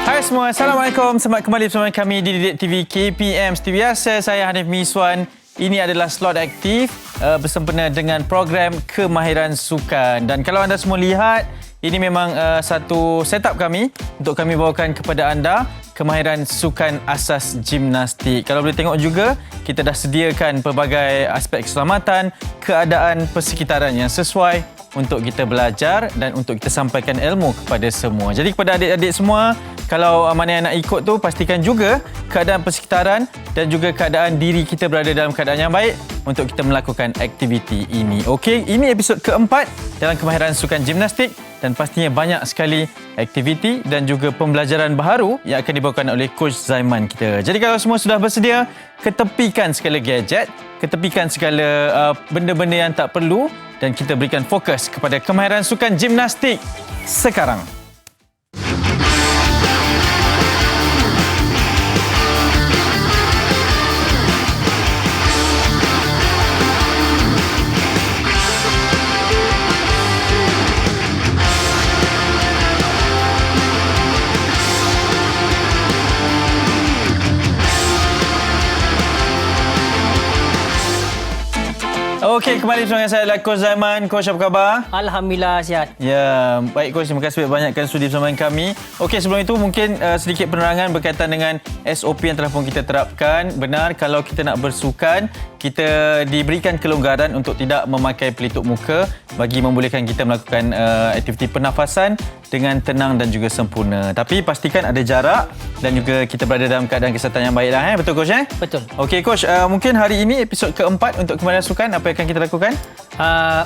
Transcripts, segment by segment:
Hai semua, Assalamualaikum. Selamat kembali bersama kami di Didik TV KPM. Seperti biasa, saya Hanif Miswan. Ini adalah slot aktif bersempena dengan program kemahiran sukan. Dan kalau anda semua lihat, ini memang satu setup kami untuk kami bawakan kepada anda kemahiran sukan asas gimnastik. Kalau boleh tengok juga, kita dah sediakan pelbagai aspek keselamatan, keadaan persekitaran yang sesuai untuk kita belajar dan untuk kita sampaikan ilmu kepada semua. Jadi kepada adik-adik semua, kalau mana yang nak ikut tu, pastikan juga keadaan persekitaran dan juga keadaan diri kita berada dalam keadaan yang baik untuk kita melakukan aktiviti ini. Okey, ini episod keempat dalam kemahiran sukan gimnastik dan pastinya banyak sekali aktiviti dan juga pembelajaran baharu yang akan dibawakan oleh Coach Zaiman kita. Jadi kalau semua sudah bersedia, ketepikan segala gadget, ketepikan segala benda-benda yang tak perlu dan kita berikan fokus kepada kemahiran sukan gimnastik sekarang. Okey, kembali bersama dengan saya adalah Coach Zaiman. Coach, apa khabar? Alhamdulillah, sihat. Ya, baik Coach. Terima kasih banyakkan sudi bersama dengan kami. Okey, sebelum itu mungkin sedikit penerangan berkaitan dengan SOP yang telah pun kita terapkan. Benar, kalau kita nak bersukan, kita diberikan kelonggaran untuk tidak memakai pelitup muka bagi membolehkan kita melakukan aktiviti pernafasan dengan tenang dan juga sempurna. Tapi pastikan ada jarak dan juga kita berada dalam keadaan kesihatan yang baik lah. Betul Coach? Betul. Okey Coach, mungkin hari ini episod keempat untuk kemahiran sukan. Apa yang akan kita lakukan?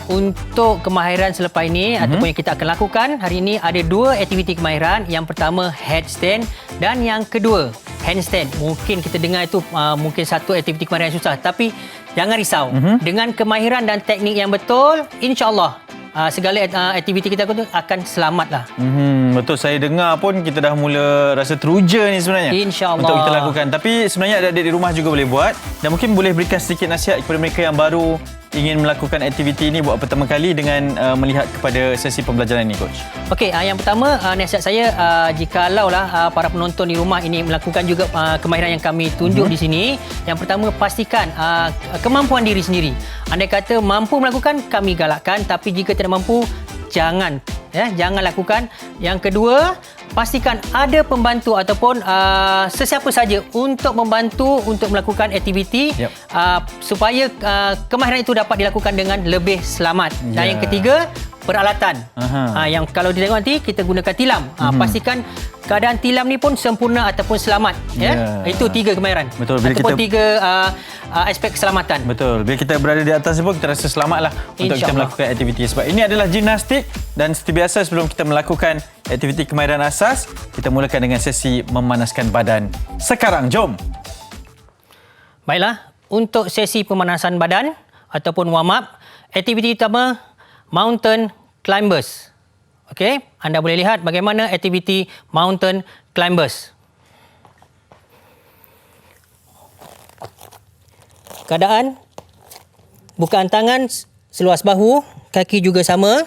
Untuk kemahiran selepas ini ataupun yang kita akan lakukan hari ini ada dua aktiviti kemahiran. Yang pertama headstand dan yang kedua handstand. Mungkin kita dengar itu mungkin satu aktiviti kemahiran yang susah, tapi jangan risau. Dengan kemahiran dan teknik yang betul, insya-Allah segala aktiviti kita akan selamatlah. Betul, saya dengar pun kita dah mula rasa teruja ni sebenarnya. InsyaAllah. Untuk kita lakukan. Tapi sebenarnya adik-adik di rumah juga boleh buat. Dan mungkin boleh berikan sedikit nasihat kepada mereka yang baru ingin melakukan aktiviti ini buat pertama kali dengan melihat kepada sesi pembelajaran ini, Coach. Okey, yang pertama nasihat saya, jikalaulah para penonton di rumah ini melakukan juga kemahiran yang kami tunjuk di sini. Yang pertama, pastikan kemampuan diri sendiri. Andai kata mampu melakukan, kami galakkan. Tapi jika tidak mampu, jangan lakukan. Yang kedua, pastikan ada pembantu ataupun sesiapa saja untuk membantu untuk melakukan aktiviti supaya kemahiran itu dapat dilakukan dengan lebih selamat. Dan yang ketiga, peralatan. Yang kalau ditengok nanti kita gunakan tilam. Pastikan keadaan tilam ni pun sempurna ataupun selamat. Itu tiga kemahiran. Betul. Bila ataupun kita tiga aspek keselamatan. Betul. Bila kita berada di atas pun kita rasa selamatlah untuk kita melakukan aktiviti. Sebab ini adalah gimnastik dan seperti biasa sebelum kita melakukan aktiviti kemahiran asas, kita mulakan dengan sesi memanaskan badan. Sekarang, jom. Baiklah, untuk sesi pemanasan badan ataupun warm up, aktiviti pertama mountain climbers. Okey, anda boleh lihat bagaimana aktiviti mountain climbers. Keadaan bukaan tangan seluas bahu, kaki juga sama.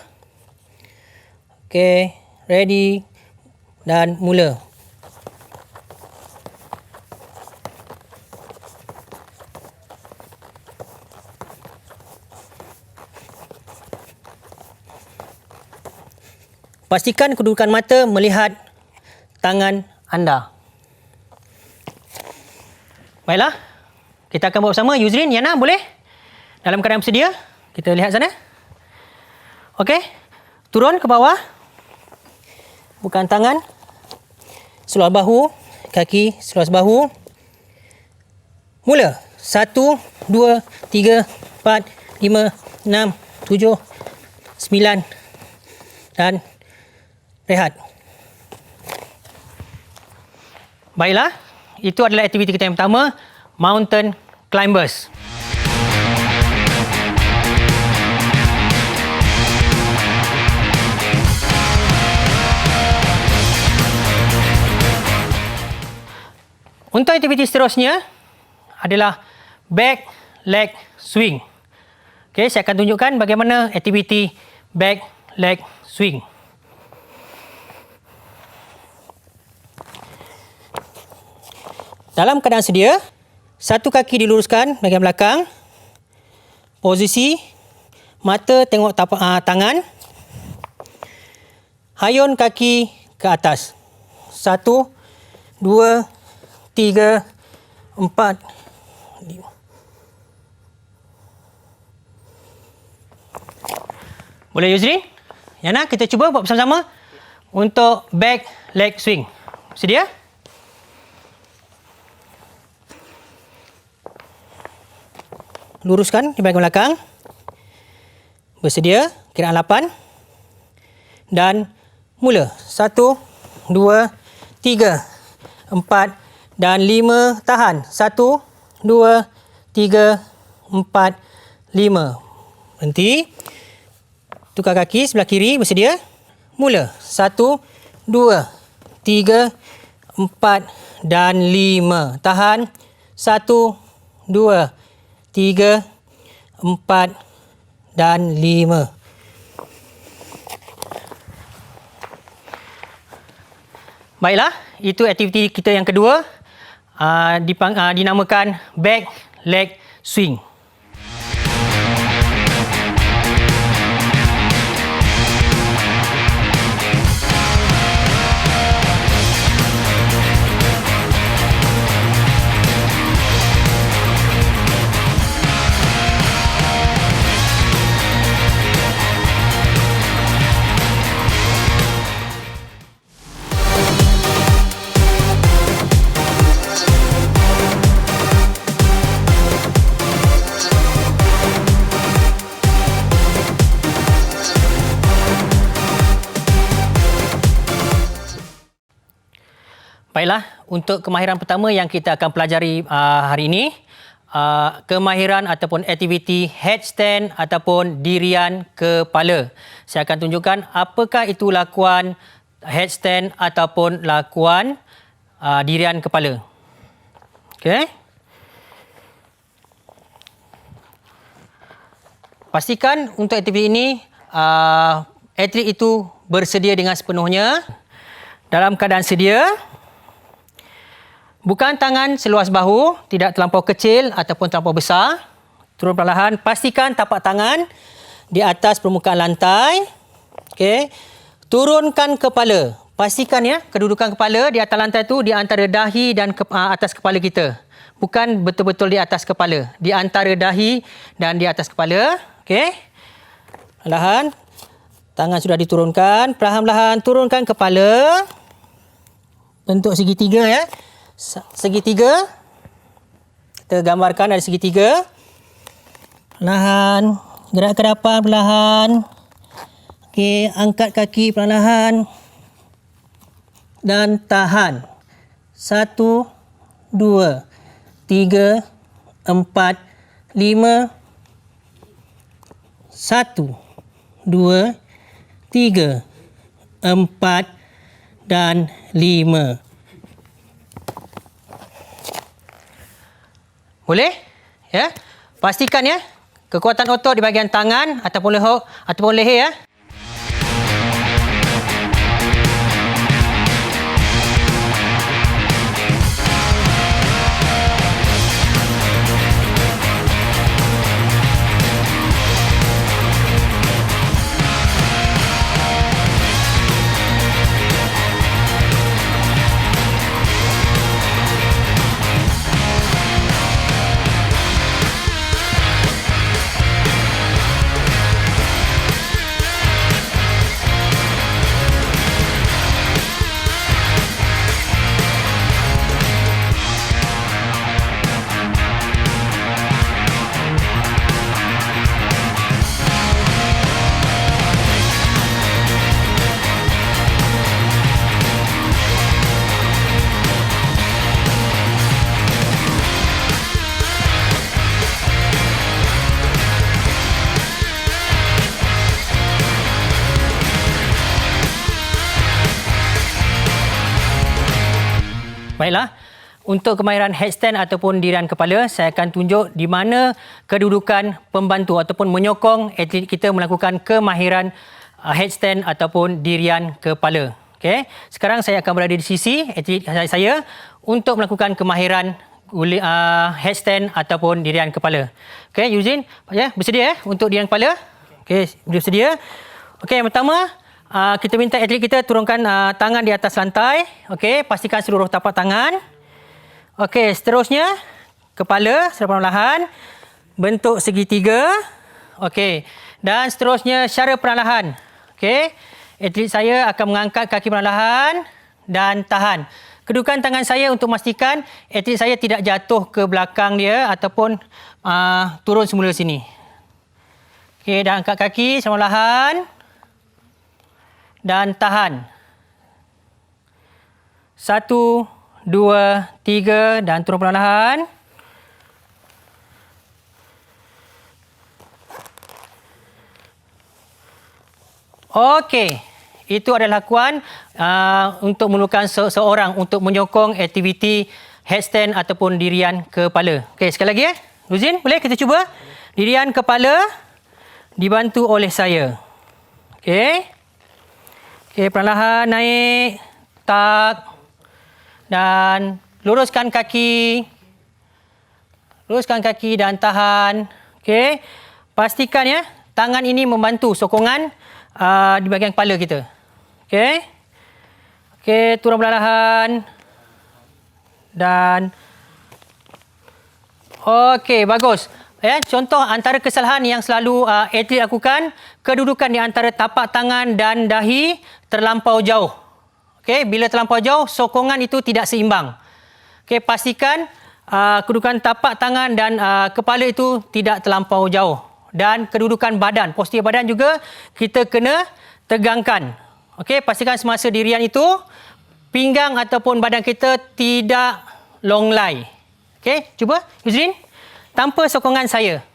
Okey, ready dan mula. Pastikan kedudukan mata melihat tangan anda. Baiklah, kita akan buat bersama. Yuzrin, Yana, boleh? Dalam keadaan bersedia, kita lihat sana. Okey, turun ke bawah. Bukaan tangan seluas bahu, kaki seluas bahu. Mula. 1, 2, 3, 4, 5, 6, 7, 9 dan rehat. Baiklah, itu adalah aktiviti kita yang pertama, mountain climbers. Untuk aktiviti seterusnya adalah back leg swing. Okey, saya akan tunjukkan bagaimana aktiviti back leg swing. Dalam keadaan sedia, satu kaki diluruskan bahagian belakang. Posisi mata tengok tangan. Hayun kaki ke atas. 1, 2, 3, 4, 5. Boleh Yusri? Yana, kita cuba buat bersama-sama untuk back leg swing. Sedia? Luruskan di bahagian belakang. Bersedia, kiraan 8. Dan mula. 1, 2, 3, 4 dan 5. Tahan. 1, 2, 3, 4, 5. Berhenti. Tukar kaki sebelah kiri. Bersedia. Mula. 1, 2, 3, 4 dan 5. Tahan. 1, 2, 3, 4 dan 5. Baiklah, itu aktiviti kita yang kedua. Dinamakan back leg swing. Baiklah, untuk kemahiran pertama yang kita akan pelajari hari ini, kemahiran ataupun aktiviti headstand ataupun dirian kepala. Saya akan tunjukkan apakah itu lakuan headstand ataupun lakuan dirian kepala. Okey. Pastikan untuk aktiviti ini, atlet itu bersedia dengan sepenuhnya. Dalam keadaan sedia, bukan tangan seluas bahu, tidak terlampau kecil ataupun terlampau besar. Turun perlahan, pastikan tapak tangan di atas permukaan lantai. Okey. Turunkan kepala. Pastikan ya, kedudukan kepala di atas lantai itu di antara dahi dan atas kepala kita. Bukan betul-betul di atas kepala, di antara dahi dan di atas kepala. Okey. Perlahan, tangan sudah diturunkan. Perlahan-lahan turunkan kepala. Bentuk segitiga ya. Segitiga. Kita gambarkan ada segitiga. Perlahan. Gerak ke depan perlahan. Okey, angkat kaki perlahan. Dan tahan. 1, 2, 3, 4, 5. 1, 2, 3, 4 dan 5. Boleh? Ya. Pastikan ya, kekuatan otot di bahagian tangan ataupun leher ya. Baiklah, untuk kemahiran headstand ataupun dirian kepala, saya akan tunjuk di mana kedudukan pembantu ataupun menyokong atlet kita melakukan kemahiran headstand ataupun dirian kepala. Okey, sekarang saya akan berada di sisi atlet saya untuk melakukan kemahiran headstand ataupun dirian kepala. Okey, Yuzin, bersedia untuk dirian kepala? Okey, bersedia. Okey, yang pertama, kita minta atlet kita turunkan tangan di atas lantai. Okey, pastikan seluruh tapak tangan. Okey, seterusnya kepala secara perlahan bentuk segitiga. Okey, dan seterusnya secara perlahan. Okey, atlet saya akan mengangkat kaki perlahan dan tahan. Kedudukan tangan saya untuk memastikan atlet saya tidak jatuh ke belakang dia ataupun turun semula sini. Okey, dan angkat kaki secara perlahan. Dan tahan. 1, 2, 3 dan turun perlahan. Okey, itu adalah lakuan untuk memerlukan seseorang untuk menyokong aktiviti headstand ataupun dirian kepala. Okey, sekali lagi Luzin, boleh kita cuba? Dirian kepala dibantu oleh saya. Okey. Okey, perlahan naik, tak, dan luruskan kaki dan tahan. Okey, pastikan tangan ini membantu sokongan di bahagian kepala kita. Okey, turun perlahan dan okey, bagus. Contoh antara kesalahan yang selalu atlet lakukan, kedudukan di antara tapak tangan dan dahi terlampau jauh. Okey, bila terlampau jauh, sokongan itu tidak seimbang. Okey, pastikan kedudukan tapak tangan dan kepala itu tidak terlampau jauh. Dan kedudukan badan, postur badan juga kita kena tegangkan. Okey, pastikan semasa dirian itu pinggang ataupun badan kita tidak longlai. Okey, cuba Yuzrin. Tanpa sokongan saya.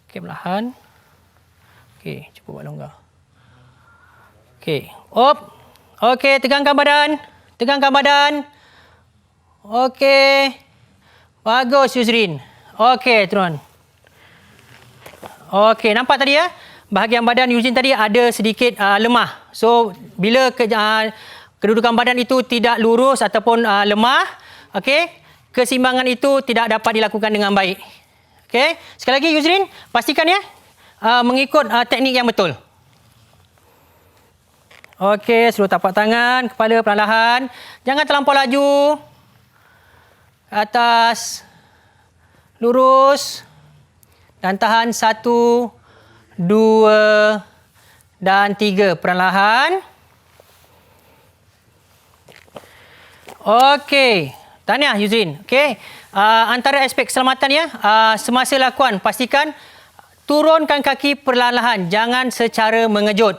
Okey, perlahan. Okey, cuba buat longgar. Okey, up. Okey, tegangkan badan. Okey. Bagus, Yuzrin. Okey, turun. Okey, nampak tadi bahagian badan Yuzrin tadi ada sedikit lemah. So, bila kedudukan badan itu tidak lurus ataupun lemah, okey, keseimbangan itu tidak dapat dilakukan dengan baik. Okey, sekali lagi Yuzrin, pastikan mengikut teknik yang betul. Okey, seluruh tapak tangan, kepala perlahan. Jangan terlampau laju. Atas. Lurus. Dan tahan 1, 2 dan 3. Perlahan. Okey. Tahniah Yuzrin. Okey. Antara aspek keselamatan semasa lakuan, pastikan turunkan kaki perlahan-lahan, jangan secara mengejut.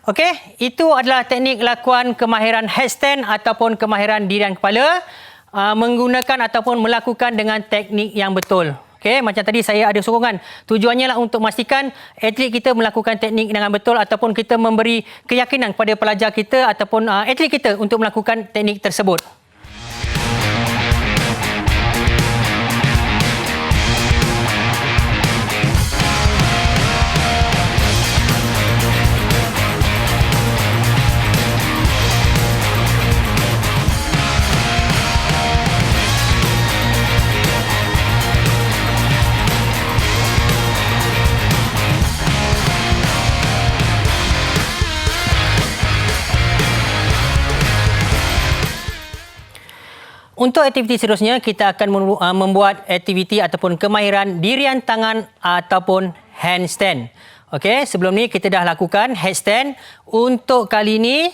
Okey, itu adalah teknik lakuan kemahiran headstand ataupun kemahiran dirian kepala menggunakan ataupun melakukan dengan teknik yang betul. Okey, macam tadi saya ada sokongan. Tujuannya lah untuk memastikan atlet kita melakukan teknik dengan betul ataupun kita memberi keyakinan kepada pelajar kita ataupun atlet kita untuk melakukan teknik tersebut. Untuk aktiviti seterusnya, kita akan membuat aktiviti ataupun kemahiran dirian tangan ataupun handstand. Okey, sebelum ni kita dah lakukan headstand. Untuk kali ini,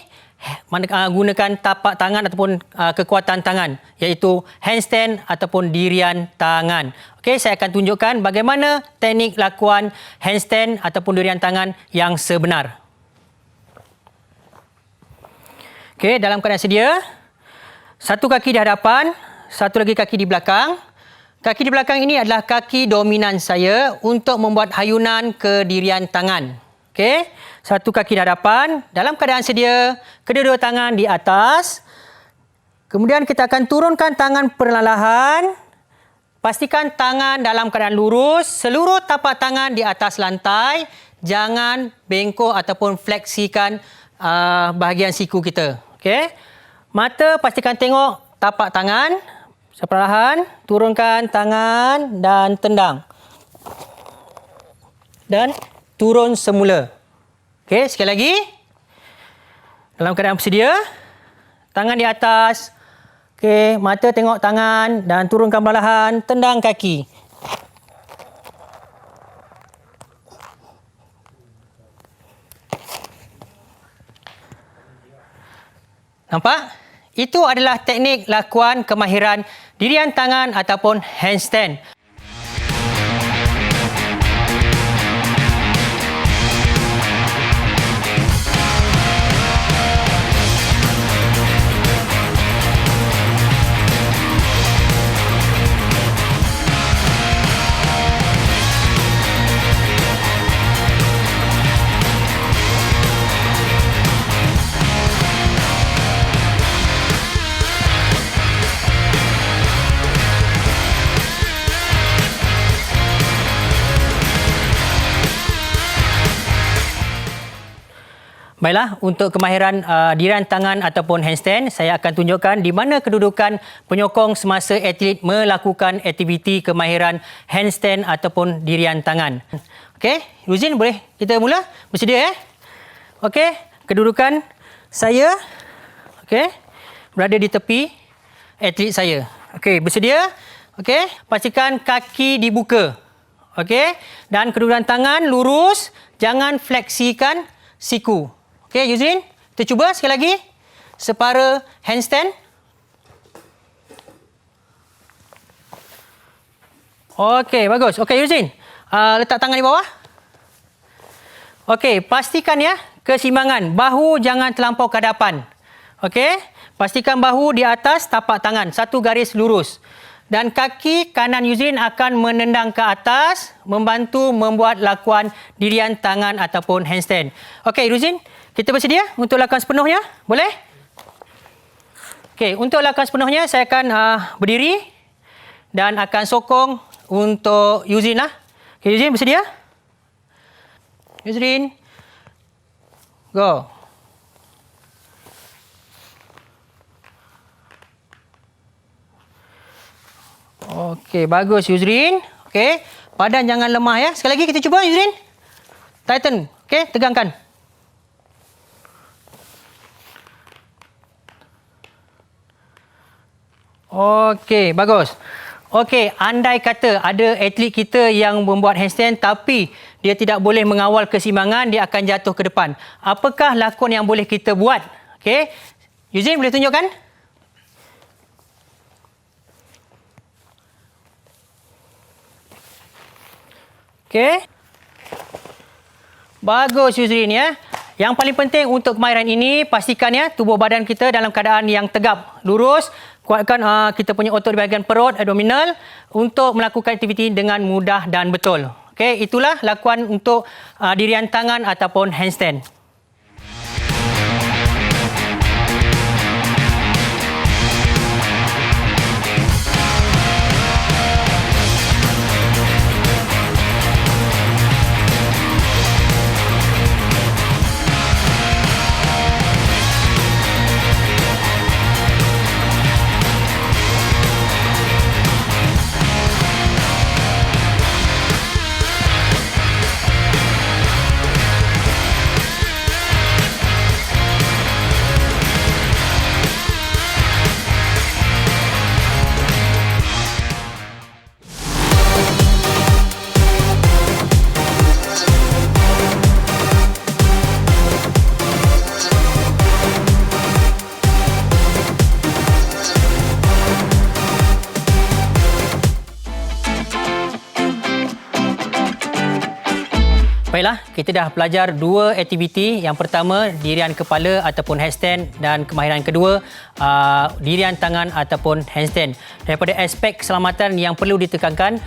gunakan tapak tangan ataupun kekuatan tangan, iaitu handstand ataupun dirian tangan. Okey, saya akan tunjukkan bagaimana teknik lakuan handstand ataupun dirian tangan yang sebenar. Okey, dalam keadaan sedia. Satu kaki di hadapan, satu lagi kaki di belakang. Kaki di belakang ini adalah kaki dominan saya untuk membuat hayunan ke dirian tangan. Okey, satu kaki di hadapan, dalam keadaan sedia, kedua-dua tangan di atas. Kemudian kita akan turunkan tangan perlahan-lahan. Pastikan tangan dalam keadaan lurus, seluruh tapak tangan di atas lantai jangan bengkok ataupun fleksikan bahagian siku kita. Okey. Mata pastikan tengok tapak tangan. Perlahan turunkan tangan dan tendang. Dan turun semula. Okey, sekali lagi. Dalam keadaan bersedia. Tangan di atas. Okey, mata tengok tangan dan turunkan perlahan, tendang kaki. Nampak? Itu adalah teknik lakuan kemahiran dirian tangan ataupun handstand. Baiklah, untuk kemahiran dirian tangan ataupun handstand, saya akan tunjukkan di mana kedudukan penyokong semasa atlet melakukan aktiviti kemahiran handstand ataupun dirian tangan. Okey, Ruzin, boleh kita mula? Bersedia, Okey, kedudukan saya berada di tepi atlet saya. Okey, bersedia? Okey, pastikan kaki dibuka. Okey, dan kedudukan tangan lurus, jangan fleksikan siku. Okey, Yuzrin, kita cuba sekali lagi. Separa handstand. Okey, bagus. Okey, Yuzrin, letak tangan di bawah. Okey, pastikan keseimbangan. Bahu jangan terlampau ke hadapan. Okey, pastikan bahu di atas tapak tangan. Satu garis lurus. Dan kaki kanan Yuzrin akan menendang ke atas, membantu membuat lakuan dirian tangan ataupun handstand. Okey, Yuzrin, kita bersedia untuk lakukan sepenuhnya? Boleh? Okey, untuk lakukan sepenuhnya, saya akan berdiri dan akan sokong untuk Yuzrin. Okey, Yuzrin, bersedia? Yuzrin, go. Okey, bagus Yuzrin. Okey, badan jangan lemah Sekali lagi kita cuba Yuzrin. Tighten. Okey, tegangkan. Okey, bagus. Okey, andai kata ada atlet kita yang membuat handstand tapi dia tidak boleh mengawal keseimbangan, dia akan jatuh ke depan. Apakah lakon yang boleh kita buat? Okey. Yuzrin, boleh tunjukkan? Okey. Bagus Yuzrin Yang paling penting untuk kemahiran ini, pastikan tubuh badan kita dalam keadaan yang tegap, lurus. Kuatkan kita punya otot di bahagian perut, abdominal untuk melakukan aktiviti dengan mudah dan betul. Okey, itulah lakuan untuk dirian tangan ataupun handstand. Baiklah, kita dah belajar dua aktiviti. Yang pertama, dirian kepala ataupun handstand, dan kemahiran kedua, dirian tangan ataupun handstand. Daripada aspek keselamatan yang perlu ditekankan,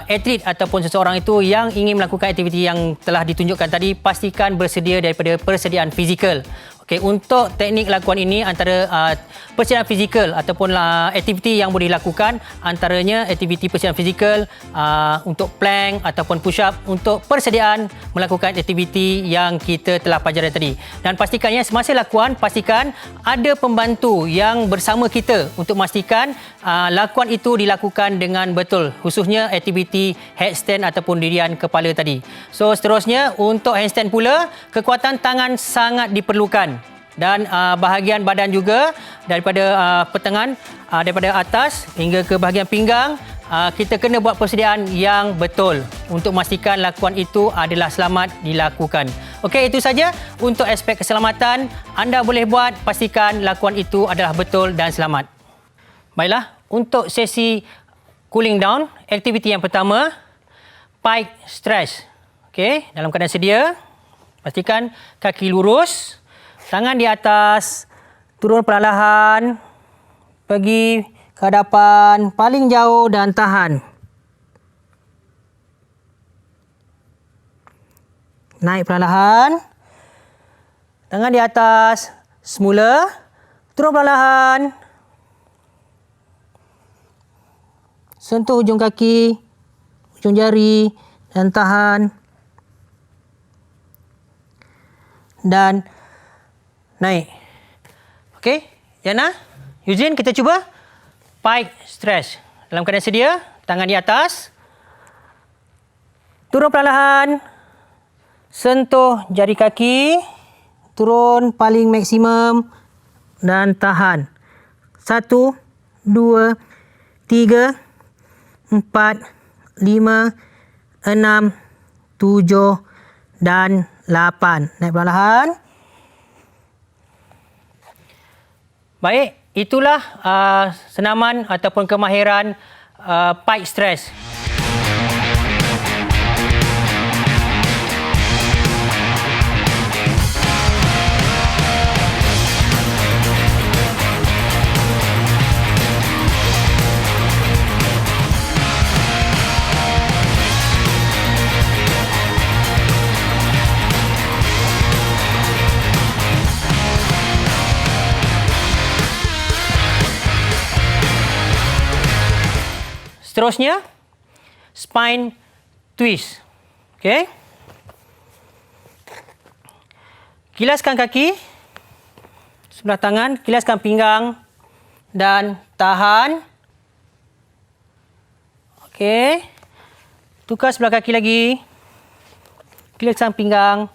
atlet ataupun seseorang itu yang ingin melakukan aktiviti yang telah ditunjukkan tadi, pastikan bersedia daripada persediaan fizikal. Okey, untuk teknik lakuan ini antara persediaan fizikal ataupun aktiviti yang boleh dilakukan, antaranya aktiviti persediaan fizikal untuk plank ataupun push up, untuk persediaan melakukan aktiviti yang kita telah pelajari tadi. Dan pastikannya semasa lakuan, pastikan ada pembantu yang bersama kita untuk memastikan lakuan itu dilakukan dengan betul, khususnya aktiviti headstand ataupun dirian kepala tadi. So seterusnya untuk handstand pula, kekuatan tangan sangat diperlukan dan bahagian badan juga daripada pertengahan, daripada atas hingga ke bahagian pinggang, kita kena buat persediaan yang betul untuk memastikan lakuan itu adalah selamat dilakukan. Okey, itu saja untuk aspek keselamatan. Anda boleh buat, pastikan lakuan itu adalah betul dan selamat. Baiklah, untuk sesi cooling down, aktiviti yang pertama, pike stretch. Okey, dalam keadaan sedia, pastikan kaki lurus, tangan di atas, turun perlahan, pergi ke hadapan, paling jauh dan tahan. Naik perlahan, tangan di atas, semula, turun perlahan, sentuh hujung kaki, hujung jari dan tahan. Dan naik. Okey, Yana, Eugene, kita cuba pike stretch. Dalam keadaan sedia, tangan di atas. Turun perlahan. Sentuh jari kaki. Turun paling maksimum dan tahan. 1, 2, 3, 4, 5, 6, 7 dan 8. Naik perlahan. Baik, itulah senaman ataupun kemahiran pike stretch. Seterusnya, spine twist. Okey. Kilaskan kaki, sebelah tangan, kilaskan pinggang dan tahan. Okey. Tukar sebelah kaki lagi. Kilaskan pinggang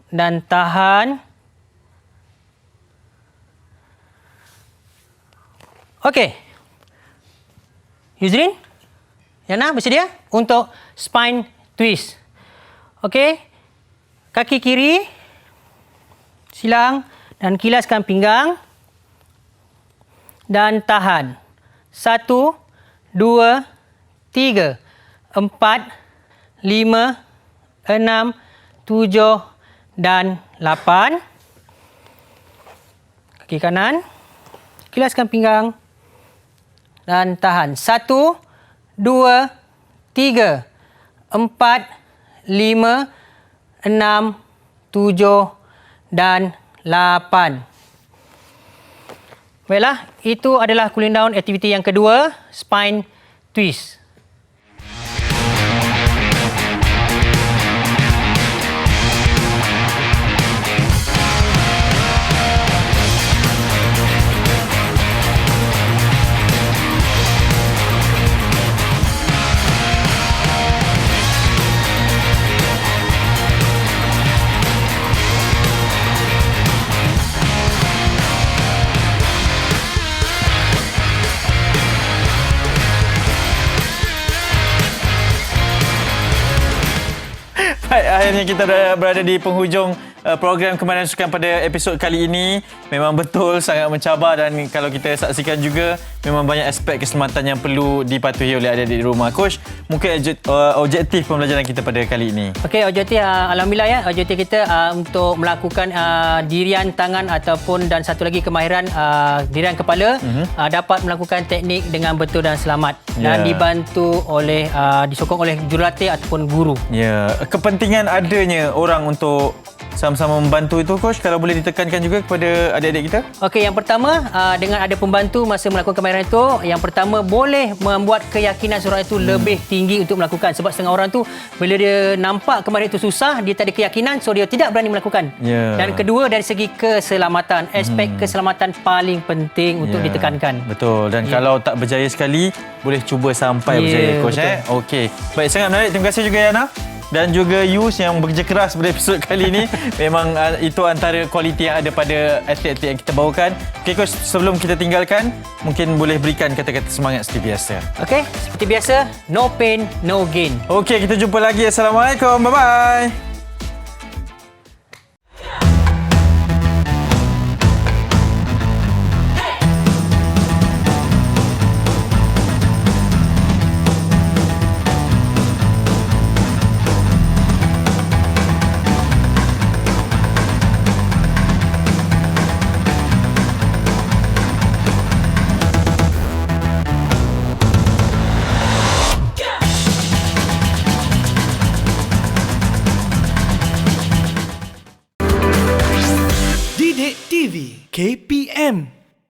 dan tahan. Okey. Yuzrin, Yana, bersedia untuk spine twist. Okey, kaki kiri, silang dan kilaskan pinggang dan tahan. 1, 2, 3, 4, 5, 6, 7 dan 8. Kaki kanan, kilaskan pinggang dan tahan. 1, 2, 3, 4, 5, 6, 7 dan 8. Baiklah, itu adalah cooling down aktiviti yang kedua, spine twist. Baik, akhirnya kita berada di penghujung program Kemahiran Sukan pada episod kali ini. Memang betul sangat mencabar dan kalau kita saksikan juga memang banyak aspek keselamatan yang perlu dipatuhi oleh adik-adik di rumah. Coach, mungkin objektif pembelajaran kita pada kali ini. Okey, objektif alhamdulillah ya, objektif kita untuk melakukan dirian tangan ataupun dan satu lagi kemahiran dirian kepala dapat melakukan teknik dengan betul dan selamat dan dibantu oleh disokong oleh jurulatih ataupun guru. Ya, kepentingan adanya orang untuk sama-sama membantu itu, Coach? Kalau boleh ditekankan juga kepada adik-adik kita. Okey, yang pertama dengan ada pembantu masa melakukan kemahiran itu, yang pertama boleh membuat keyakinan seorang itu lebih tinggi untuk melakukan. Sebab setengah orang tu bila dia nampak kemahiran itu susah, dia tak ada keyakinan, so dia tidak berani melakukan. Dan kedua dari segi keselamatan, aspek keselamatan paling penting untuk ditekankan. Betul. Dan kalau tak berjaya sekali, boleh cuba sampai berjaya, Coach. Okey. Baik, sangat menarik. Terima kasih juga Yana. Dan juga Yus yang bekerja keras pada episod kali ini. Memang itu antara kualiti yang ada pada atlet-atlet yang kita bawakan. Okey, Coach, sebelum kita tinggalkan, mungkin boleh berikan kata-kata semangat seperti biasa. Okey, seperti biasa, no pain, no gain. Okey, kita jumpa lagi. Assalamualaikum. Bye-bye. Didik TV KPM